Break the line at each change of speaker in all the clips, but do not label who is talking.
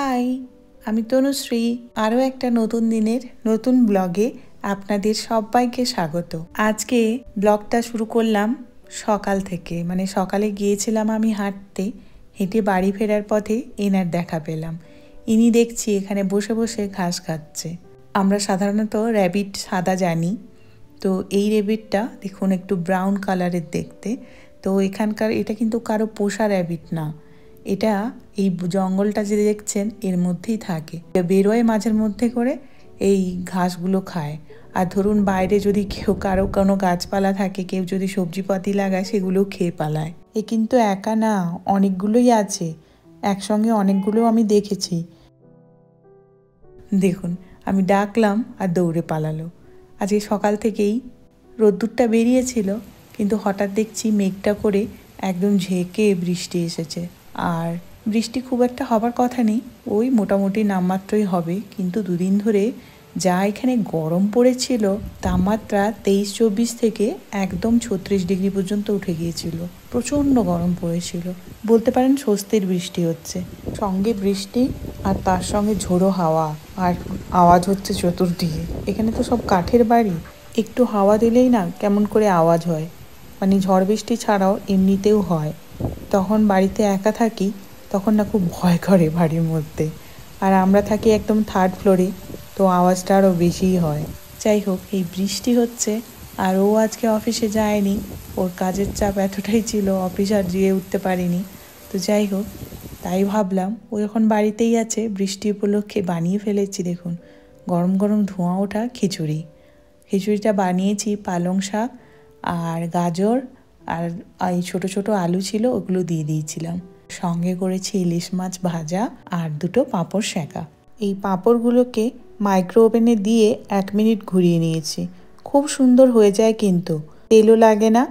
High, আমি তনুশ্রী। আরও একটা নতুন দিনের নতুন ব্লগে আপনাদের সবাইকে স্বাগত। আজকে ব্লগটা শুরু করলাম সকাল থেকে, মানে সকালে গিয়েছিলাম আমি হাঁটতে। হেঁটে বাড়ি ফেরার পথে এনার দেখা পেলাম। ইনি দেখছি এখানে বসে বসে ঘাস খাচ্ছে। আমরা সাধারণত র্যাবিট সাদা জানি, তো এই র্যাবিটটা দেখুন একটু ব্রাউন কালারের দেখতে। তো এখানকার এটা কিন্তু কারো পোষা র্যাবিট না, এটা এই জঙ্গলটা যে দেখছেন এর মধ্যেই থাকে। বেরোয় মাঝের মধ্যে করে এই ঘাসগুলো খায়। আর ধরুন বাইরে যদি কারো কোনো গাছপালা থাকে, কেউ যদি সবজিপাতি লাগায়, সেগুলো খেয়ে পালায়। এ কিন্তু একা না, অনেকগুলোই আছে একসঙ্গে, অনেকগুলো আমি দেখেছি। দেখুন আমি ডাকলাম আর দৌড়ে পালালো। আজকে সকাল থেকেই রোদ্দুরটা বেরিয়েছিল, কিন্তু হঠাৎ দেখছি মেঘটা করে একদম ঝেঁকে বৃষ্টি এসেছে। আর বৃষ্টি খুব একটা হবার কথা নেই, ওই মোটামুটি নামমাত্রই হবে। কিন্তু দুদিন ধরে যা এখানে গরম পড়েছিল, তাপমাত্রা 23-24 থেকে একদম 36 ডিগ্রি পর্যন্ত উঠে গিয়েছিল। প্রচণ্ড গরম পড়েছিল, বলতে পারেন স্বস্তির বৃষ্টি হচ্ছে। সঙ্গে বৃষ্টি আর তার সঙ্গে ঝোড়ো হাওয়া, আর আওয়াজ হচ্ছে চতুর্দিকে। এখানে তো সব কাঠের বাড়ি, একটু হাওয়া দিলেই না কেমন করে আওয়াজ হয়। মানে ঝড় বৃষ্টি ছাড়াও এমনিতেও হয়। তখন বাড়িতে একা থাকি, তখন না খুব ভয় করে বাড়ির মধ্যে। আর আমরা থাকি একদম 3rd ফ্লোরে, তো আওয়াজটা আরও বেশিই হয়। যাই হোক, এই বৃষ্টি হচ্ছে আর ও আজকে অফিসে যায়নি, ওর কাজের চাপ এতটাই ছিল অফিস আর যেয়ে উঠতে পারিনি। তো যাই হোক, তাই ভাবলাম ও যখন বাড়িতেই আছে, বৃষ্টি উপলক্ষে বানিয়ে ফেলেছি দেখুন গরম গরম ধোঁয়া ওঠা খিচুড়ি। খিচুড়িটা বানিয়েছি পালং শাক আর গাজর আর এই ছোটো ছোটো আলু ছিল, ওগুলো দিয়ে দিয়েছিলাম। সঙ্গে করেছি ইলিশ মাছ ভাজা আর 2টো পাঁপড় সেঁকা। এই পাঁপড়গুলোকে মাইক্রো ওভেনে দিয়ে 1 মিনিট ঘুরিয়ে নিয়েছি। খুব সুন্দর হয়ে যায়, কিন্তু তেলও লাগে না,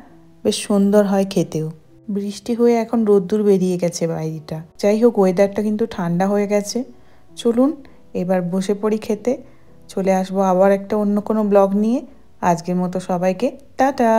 বেশ সুন্দর হয় খেতেও। বৃষ্টি হয়ে এখন রোদ্দুর বেরিয়ে গেছে বাইরেটা। যাই হোক, ওয়েদারটা কিন্তু ঠান্ডা হয়ে গেছে। চলুন এবার বসে পড়ি খেতে। চলে আসবো আবার একটা অন্য কোনো ব্লগ নিয়ে। আজকের মতো সবাইকে টাটা।